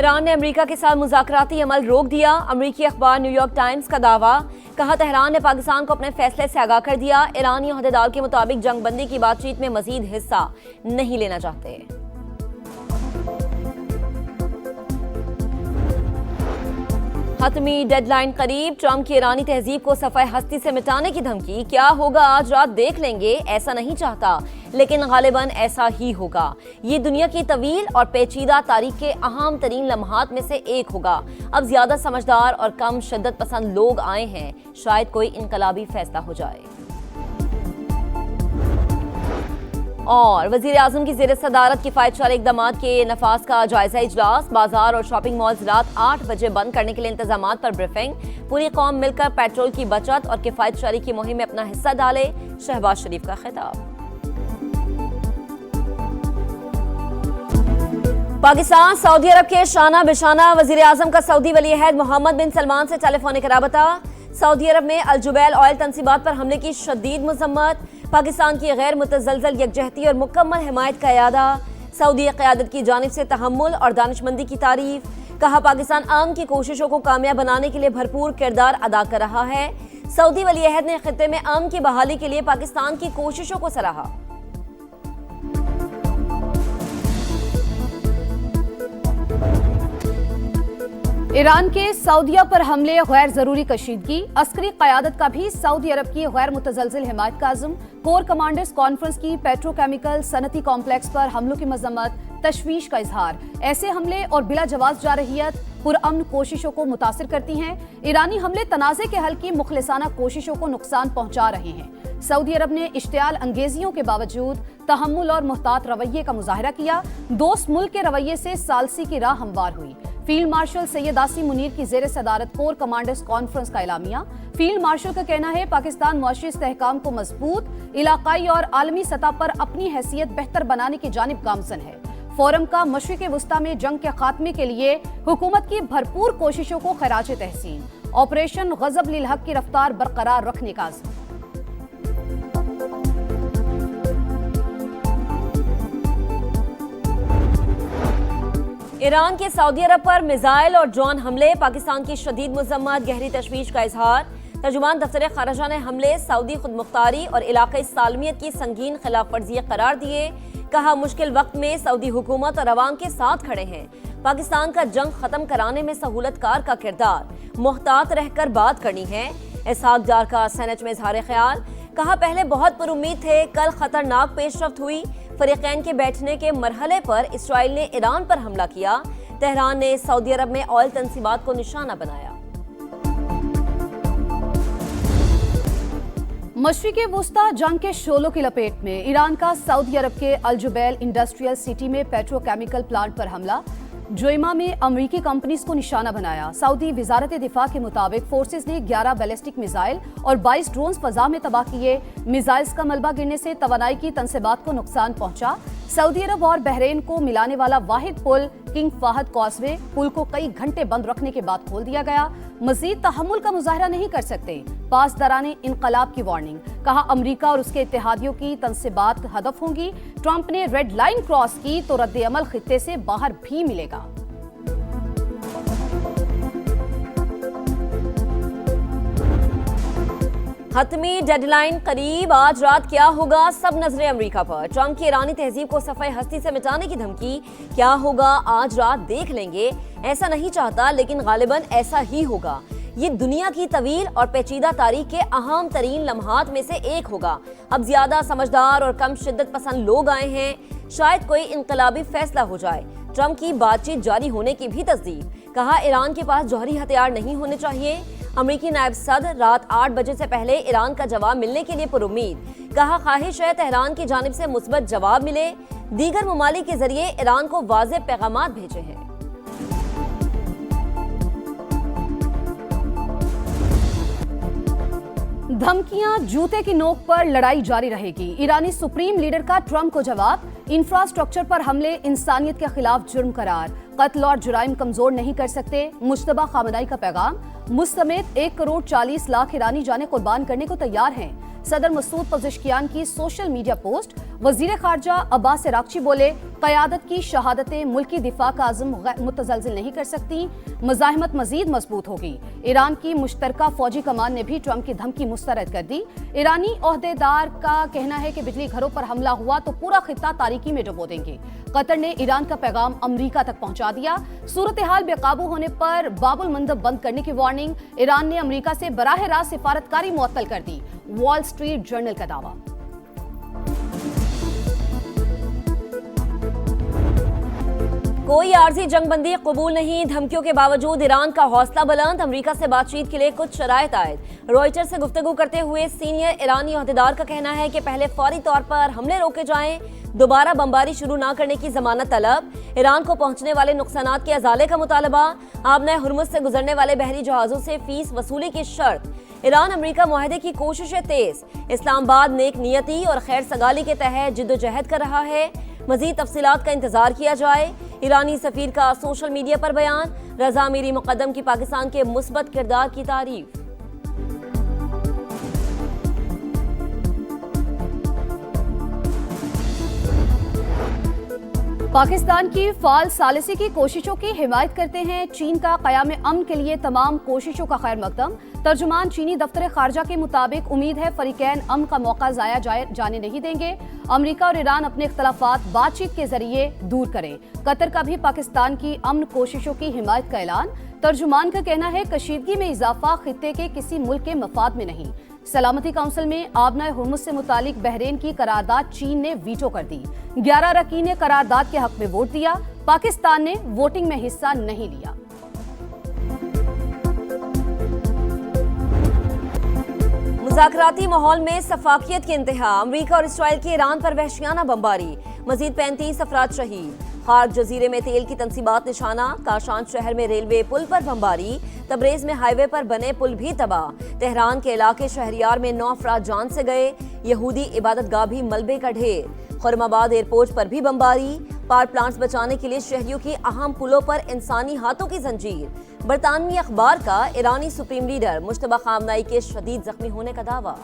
Iran ने America के साथ मुज़ाकराती अमल रोक दिया। अमेरिकी अखबार न्यूयॉर्क टाइम्स का दावा। कहा तेहरान ने पाकिस्तान को अपने फैसले से आगाह कर दिया। ईरानी अहदेदार के मुताबिक जंगबंदी की बातचीत में मजीद हिस्सा नहीं लेना चाहते। हतमी डेडलाइन करीब। ट्रंप की ईरानी तहजीब को सफ़े हस्ती से मिटाने की धमकी। क्या होगा आज रात देख लेंगे। ऐसा नहीं चाहता लेकिन गालिबन ऐसा ही होगा। ये दुनिया की तवील और पेचीदा तारीख के अहम तरीन लम्हात में से एक होगा। अब ज्यादा समझदार और कम शिद्दत पसंद लोग आए हैं। शायद कोई इनकलाबी फैसला हो जाए। और वजीर आजम की ज़ेर सदारत किफायतशारी इक़दामात के नफाज का जायजा इजलास। बाजार और शॉपिंग मॉल्स रात 8 बजे बंद करने के लिए इंतजामात पर ब्रीफिंग। पूरी कौम मिलकर पेट्रोल की बचत और किफायतशारी की मुहिम में अपना हिस्सा डाले। शहबाज शरीफ का खिताब। पाकिस्तान सऊदी अरब के शाना बिशाना। वजीर आजम का सऊदी वली अहद मोहम्मद बिन सलमान से टेलीफोनिक राबता। सऊदी अरब में अल जुबैल ऑयल तंसीबात पर हमले की शदीद मजम्मत। पाकिस्तान की गैर मुतज़लज़ल यकजहती और मुकम्मल हिमायत का इरादा। सऊदी क़यादत की जानिब से तहम्मुल और दानिशमंदी की तारीफ। कहा पाकिस्तान अमन की कोशिशों को कामयाब बनाने के लिए भरपूर किरदार अदा कर रहा है। सऊदी वली अहद ने खित्ते में अमन की बहाली के लिए पाकिस्तान की कोशिशों को सराहा। ईरान के सऊदीया पर हमले गैर जरूरी कशीदगी। अस्करी क़यादत का भी सऊदी अरब की गैर मुतज़लज़िल हिमायत का अज़्म। कोर कमांडर्स कॉन्फ्रेंस की पेट्रोकेमिकल सनती कॉम्प्लेक्स पर हमलों की मजम्मत। तशवीश का इजहार। ऐसे हमले और बिला जवाब जारहियत पुरअमन कोशिशों को मुतासिर करती हैं। ईरानी हमले तनाज़े के हल की मुखलिसाना कोशिशों को नुकसान पहुंचा रहे हैं। सऊदी अरब ने इश्तियाल अंगेजियों के बावजूद तहम्मुल और मुहतात रवैये का मुजाहरा किया। दोस्त मुल्क के रवैये से सालसी की राह हमवार हुई। फील्ड मार्शल सैयद आसिम मुनीर की ज़ेर सदारत कोर कमांडर्स कॉन्फ्रेंस का एलामिया। फील्ड मार्शल का कहना है पाकिस्तान मुआशी इस्तेहकाम को मजबूत, इलाकाई और आलमी सतह पर अपनी हैसियत बेहतर बनाने की जानिब गामजन है। फोरम का मशरिक़ वस्ता में जंग के खात्मे के लिए हुकूमत की भरपूर कोशिशों को खराज तहसीन। ऑपरेशन गज़ब लिल हक की रफ्तार बरकरार रखने का अज़्म। ईरान के सऊदी अरब पर मिसाइल और ड्रोन हमले। पाकिस्तान की शदीद मजम्मत। गहरी तशवीश का इजहार। तर्जुमान दफ्तर ख़ारजा ने हमले सऊदी खुदमुख्तारी और इलाक़ाई सालमियत की संगीन खिलाफ वर्जी करार दिए। कहा मुश्किल वक्त में सऊदी हुकूमत और अवाम के साथ खड़े हैं। पाकिस्तान का जंग खत्म कराने में सहूलतकार का किरदार। मुहतात रहकर बात करनी है। इसहाक डार का सेनेट में इजहार ख्याल। कहा पहले बहुत पुरुम्मीद थे, कल खतरनाक पेशरफ्त हुई। फरीकैन के बैठने के मरहले पर इसराइल ने ईरान पर हमला किया। तेहरान ने सऊदी अरब में ऑयल तंसीबात को निशाना बनाया। मशरिक़ वस्ता जंग के शोलों की लपेट में। ईरान का सऊदी अरब के अल जुबैल इंडस्ट्रियल सिटी में पेट्रोकेमिकल प्लांट पर हमला। जोइमा में अमरीकी कंपनीज को निशाना बनाया। सऊदी वजारत दिफा के मुताबिक फोर्सेज ने 11 बैलिस्टिक मिसाइल और 22 ड्रोन फजा में तबाह किए। मिसाइल्स का मलबा गिरने से तवानाई की तंसीबात को नुकसान पहुंचा। सऊदी अरब और बहरीन को मिलाने वाला वाहिद पुल किंग फाहद कॉजवे पुल को कई घंटे बंद रखने के बाद खोल दिया गया। मजीद तहम्मुल का मुजाहरा नहीं कर सकते। पासदाराने इनकलाब की वार्निंग। कहा अमरीका और उसके इत्तेहादियों की तंसीबात हदफ होंगी। ट्रंप ने रेड लाइन क्रॉस की तो रद्द अमल खित्ते से बाहर भी मिलेगा। हतमी डेडलाइन करीब। आज रात क्या होगा, सब नजरें अमेरिका पर। ट्रंप की ईरानी तहजीब को सफ़े हस्ती से मिटाने की धमकी। क्या होगा आज रात देख लेंगे। ऐसा नहीं चाहता लेकिन गालिबन ऐसा ही होगा। ये दुनिया की तवील और पेचीदा तारीख के अहम तरीन लम्हात में से एक होगा। अब ज्यादा समझदार और कम शिद्दत पसंद लोग आए हैं। शायद कोई इनकलाबी फैसला हो जाए। ट्रंप की बातचीत जारी होने की भी तस्दीक। कहा ईरान के पास जौहरी हथियार नहीं होने चाहिए। अमेरिकी नायब सदर रात 8 बजे से पहले ईरान का जवाब मिलने के लिए पुरुम्मीद। कहा ख्वाहिश है तेहरान की जानिब से मुस्बत जवाब मिले। दीगर ममालिक के जरिए ईरान को वाज़ेह पैगामात भेजे हैं। धमकियां, जूते की नोक पर लड़ाई जारी रहेगी। ईरानी सुप्रीम लीडर का ट्रंप को जवाब। इंफ्रास्ट्रक्चर पर हमले इंसानियत के खिलाफ जुर्म करार। कत्ल और जुराइम कमजोर नहीं कर सकते। मुश्तबा खामनाई का पैगाम। मुझ समेत 1 करोड़ 40 लाख ईरानी जाने कुर्बान करने को तैयार हैं। सदर मसूद पज़ेश्कियान की सोशल मीडिया पोस्ट। वजीर खारजा अब्बास अरागची बोले, क़यादत की शहादतें मुल्की दिफा का अज़्म मुतज़लज़िल नहीं कर सकती, मज़ाहिमत मजीद मजबूत होगी। ईरान की मुश्तरका फौजी कमान ने भी ट्रंप की धमकी मुस्तरद कर दी। ईरानी ओहदेदार का कहना है कि बिजली घरों पर हमला हुआ तो पूरा खित्ता तारीकी में डुबो देंगे। कतर ने ईरान का पैगाम अमरीका तक पहुंचा दिया। सूरत हाल बेकाबू होने पर बाबुल मंदब बंद करने की वार्निंग। ईरान ने अमरीका से बराह रास्त सिफारतकारी मुअत्तल कर दी। वॉल स्ट्रीट जर्नल का दावा। कोई आर्जी जंगबंदी कबूल नहीं, धमकियों के बावजूद ईरान का हौसला बुलंद। अमरीका से बातचीत के लिए कुछ शराइत आयद। रॉयटर्स से गुफ्तगू करते हुए सीनियर ईरानी ओहदेदार का कहना है कि पहले फौरी तौर पर हमले रोके जाएं, दोबारा बमबारी शुरू न करने की जमानत तलब, ईरान को पहुंचने वाले नुकसानात के अजाले का मुतालबा, आबना हुर्मुज़ से गुजरने वाले बहरी जहाजों से फीस वसूली की शर्त, ईरान अमरीका मुआहदे की कोशिशें तेज, इस्लामाबाद नेक नियती और खैर सगाली के तहत जिद्दोजहद कर रहा है। मजीद तफसीलात का इंतजार किया जाए। ईरानी सफीर का सोशल मीडिया पर बयान। रजा मीरी मुकद्दम की पाकिस्तान के मुस्बत किरदार की तारीफ। पाकिस्तान की फाल सालिसी की कोशिशों की हिमायत करते हैं। चीन का क़याम अमन के लिए तमाम कोशिशों का खैर मकदम। तर्जुमान चीनी दफ्तर खारजा के मुताबिक उम्मीद है फरीकैन अमन का मौका ज़ाया जाने नहीं देंगे। अमरीका और ईरान अपने इख्तलाफात बातचीत के जरिए दूर करें। कतर का भी पाकिस्तान की अमन कोशिशों की हिमायत का ऐलान। तर्जुमान का कहना है कशीदगी में इजाफा खित्ते के किसी मुल्क के मफाद में नहीं। सलामती काउंसिल में आबना हुर्मुज़ से मुतालिक बहरीन की करारदाद चीन ने वीटो कर दी। 11 अरकान ने करारदाद के हक में वोट दिया। पाकिस्तान ने वोटिंग में हिस्सा नहीं लिया। मुज़ाकराती माहौल में सफाकियत की इंतहा। अमरीका और इसराइल की ईरान पर वहशियाना बमबारी, मजीद 35 अफराद शहीद। खार्क जजीरे में तेल की तनसीबात निशाना। काशान शहर में रेलवे पुल पर बमबारी। तबरेज में हाईवे पर बने पुल भी तबाह। तेहरान के इलाके शहरियार में 9 अफराद जान से गए। यहूदी इबादत गाह भी मलबे का ढेर। खुरमाबाद एयरपोर्ट पर भी बमबारी। पावर प्लांट्स बचाने के लिए शहरियों की अहम पुलों पर इंसानी हाथों की जंजीर। बरतानवी अखबार का ईरानी सुप्रीम लीडर मुश्तबा खामनाई के शदीद जख्मी होने का दावा।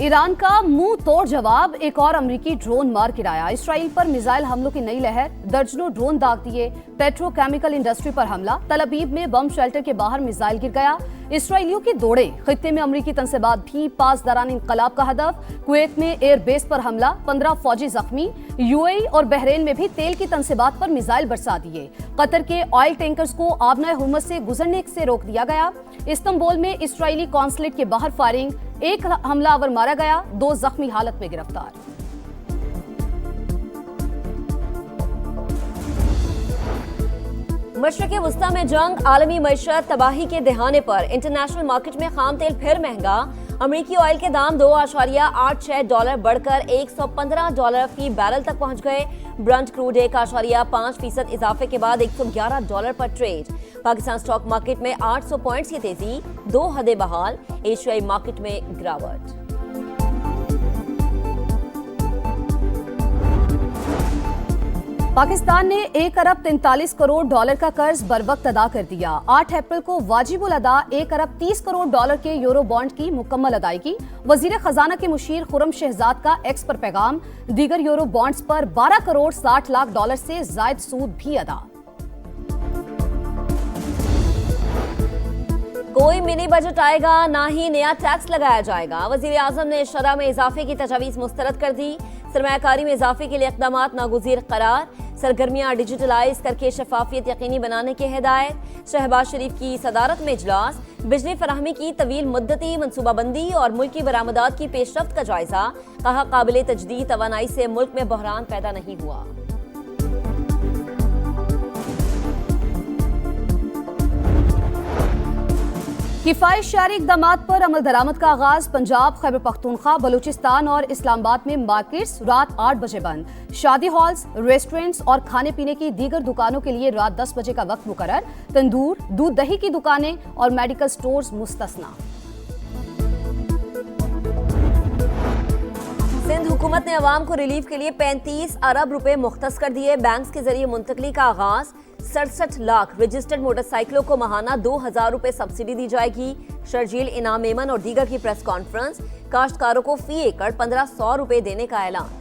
ईरान का मुंह तोड़ जवाब। एक और अमरीकी ड्रोन मार गिराया। इसराइल पर मिसाइल हमलों की नई लहर। दर्जनों ड्रोन दाग दिए। पेट्रोकेमिकल इंडस्ट्री पर हमला। तल अबीब में बम शेल्टर के बाहर मिसाइल गिर गया। इसराइलियों की दौड़े। खित्ते में अमरीकी तनसीबात भी पासदारान इनकलाब का हदफ। कुवैत में एयरबेस पर हमला। 15 फौजी जख्मी। यूएई और बहरीन में भी तेल की तनसीबात पर मिसाइल बरसा दिए। कतर के ऑयल टैंकर्स को आबना हुर्मुज़ से गुजरने से रोक दिया गया। इस्तांबुल में इसराइली कॉन्सुलेट के बाहर फायरिंग। एक हमलावर मारा गया, 2 जख्मी हालत में गिरफ्तार। मशरक़े वुस्ता में जंग, आलमी मईशत तबाही के दहाने पर इंटरनेशनल मार्केट में खाम तेल फिर महंगा। अमरीकी ऑयल के दाम $2.86 बढ़कर $115 फी बैरल तक पहुंच गए। ब्रंट क्रूड 1.5% इजाफे के बाद $111 पर ट्रेड। पाकिस्तान स्टॉक मार्केट में 800 पॉइंट्स की तेजी, 2 हदें बहाल। एशियाई मार्केट में गिरावट। पाकिस्तान ने 1 अरब 43 करोड़ डॉलर का कर्ज बरवक्त अदा कर दिया। 8 अप्रैल को वाजिबुल अदा 1 अरब 30 करोड़ डॉलर के यूरो बॉन्ड की मुकम्मल अदायगी। वजीर खजाना के मुशीर खुर्रम शहजाद का एक्स पर पैगाम। दीगर यूरो बॉन्ड्स पर 12 करोड़ 60 लाख डॉलर से जायद सूद भी अदा। कोई मिनी बजट आएगा, ना ही नया टैक्स लगाया जाएगा। वजीर आजम ने शरह में इजाफे की तजवीज़ मुस्तरद कर दी। सरमायाकारी में इजाफे के लिए इक़दामात नागुज़ीर करार। सरगर्मियाँ डिजिटलाइज करके शफाफियत यकीनी बनाने की हिदायत। शहबाज शरीफ की सदारत में इजलास। बिजली फराहमी की तवील मुद्दती मनसूबाबंदी और मुल्की बरामदात की पेशरफ्त का जायजा। कहा काबिल तजदीद तवानाई से मुल्क में बहरान पैदा नहीं हुआ। किफायतशारी इक़दामात पर अमल दरामद का आगाज। पंजाब, खैबर पख्तूनख्वा, बलूचिस्तान और इस्लामाबाद में मार्केट्स रात 8 बजे बंद। शादी हॉल्स, रेस्टोरेंट्स और खाने पीने की दीगर दुकानों के लिए रात 10 बजे का वक्त मुकर्रर। तंदूर, दूध दही की दुकानें और मेडिकल स्टोर्स मुस्तस्ना। सिंध हुकूमत ने अवाम को रिलीफ के लिए 35 अरब रुपए मुख्तस कर दिए। बैंक के जरिए मुंतकली का आगाज। 67 लाख रजिस्टर्ड मोटरसाइकिलों को माहाना 2000 रुपए सब्सिडी दी जाएगी। शर्जील इनाम मेमन और दीगर की प्रेस कॉन्फ्रेंस। काश्तकारों को फी एकड़ 1500 रुपए देने का ऐलान।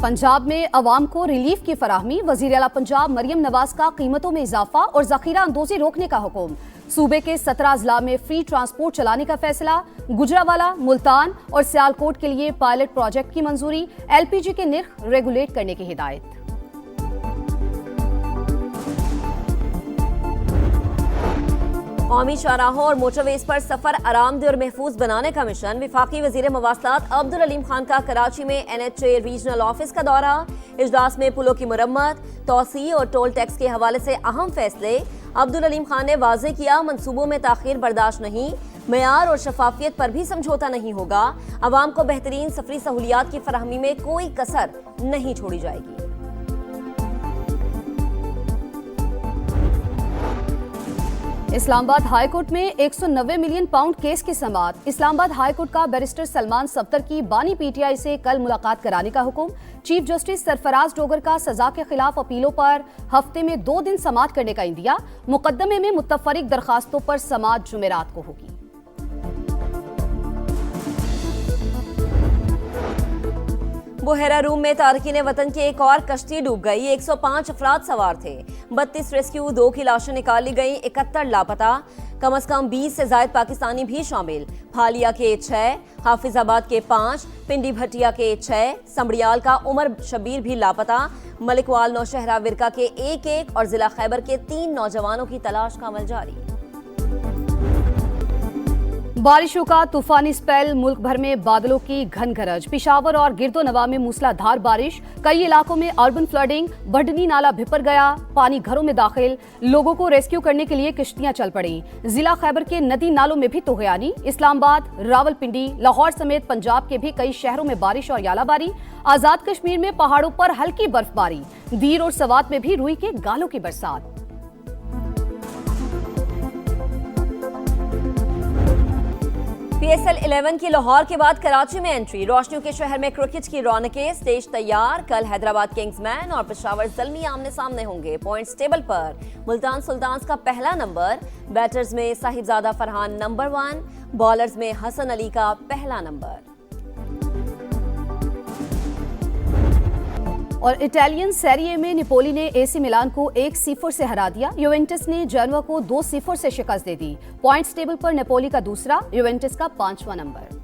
पंजाब में अवाम को रिलीफ की फराहमी। वजीर आला पंजाब मरियम नवाज का कीमतों में इजाफा और जखीरा अंदोजी रोकने का हुक्म। सूबे के 17 अजला में फ्री ट्रांसपोर्ट चलाने का फैसला। गुजरावाला, मुल्तान और सियालकोट के लिए पायलट प्रोजेक्ट की मंजूरी। LPG के निर्ख रेगुलेट करने की हिदायत। कौमी शाहराहों और मोटरवेज पर सफर आरामदेह और महफूज बनाने का मिशन। विफाकी वजीर मवासलात अब्दुल अलीम खान का कराची में NHA रीजनल ऑफिस का दौरा। इजलास में पुलों की मुरम्मत, तोसी और टोल टैक्स के हवाले से अहम फैसले। अब्दुल अलीम खान ने वाजे किया, मंसूबों में ताखीर बर्दाश्त नहीं, मेयार और शफाफियत पर भी समझौता नहीं होगा। अवाम को बेहतरीन सफरी सहूलियात की फराहमी में कोई कसर नहीं छोड़ी जाएगी। इस्लामाबाद हाईकोर्ट में 190 मिलियन पाउंड केस की समाअत। इस्लामाबाद हाईकोर्ट का बैरिस्टर सलमान सफ्दर की बानी PTI से कल मुलाकात कराने का हुक्म। चीफ जस्टिस सरफराज डोगर का सजा के खिलाफ अपीलों पर हफ्ते में 2 दिन समाअत करने का इंदिया। मुकदमे में मुतफरिक दरखास्तों पर समाअत जुमेरात को होगी। बुहेरा रूम में तारकीन वतन की एक और कश्ती डूब गई। 105 अफराद सवार थे। 32 रेस्क्यू, 2 की लाशें निकाली गई, 71 लापता। कम से कम 20 से ज्यादा पाकिस्तानी भी शामिल। फालिया के 6, हाफिजाबाद के 5, पिंडी भटिया के 6, समड़ियाल का उमर शबीर भी लापता। मलिकवाल, नौशहरा, विरका के 1-1 और जिला खैबर के 3 नौजवानों की तलाश का अमल जारी। बारिशों का तूफानी स्पेल। मुल्क भर में बादलों की घन गरज। पिशावर और गिरदोनवा में मूसलाधार बारिश। कई इलाकों में अर्बन फ्लडिंग। बढ़नी नाला भिपर गया, पानी घरों में दाखिल। लोगों को रेस्क्यू करने के लिए किश्तियां चल पड़ी। जिला खैबर के नदी नालों में भी तोगयानी। इस्लामाबाद, रावलपिंडी, लाहौर समेत पंजाब के भी कई शहरों में बारिश और यालाबारी। आजाद कश्मीर में पहाड़ों पर हल्की बर्फबारी। दीर और सवात में भी रुई के गालों की बरसात। PSL 11 की लाहौर के बाद कराची में एंट्री। रोशनियों के शहर में क्रिकेट की रौनकें। स्टेज तैयार। कल हैदराबाद किंग्समैन और पेशावर ज़ल्मी आमने सामने होंगे। पॉइंट्स टेबल पर मुल्तान सुल्तान्स का पहला नंबर। बैटर्स में साहिबजादा फरहान नंबर 1, बॉलर्स में हसन अली का पहला नंबर। और इटालियन सेरिए में निपोली ने AC मिलान को 1-0 से हरा दिया। यूवेंटस ने जेनवा को 2-0 से शिकस्त दे दी। पॉइंट्स टेबल पर नेपोली का दूसरा, यूवेंटस का 5वां नंबर।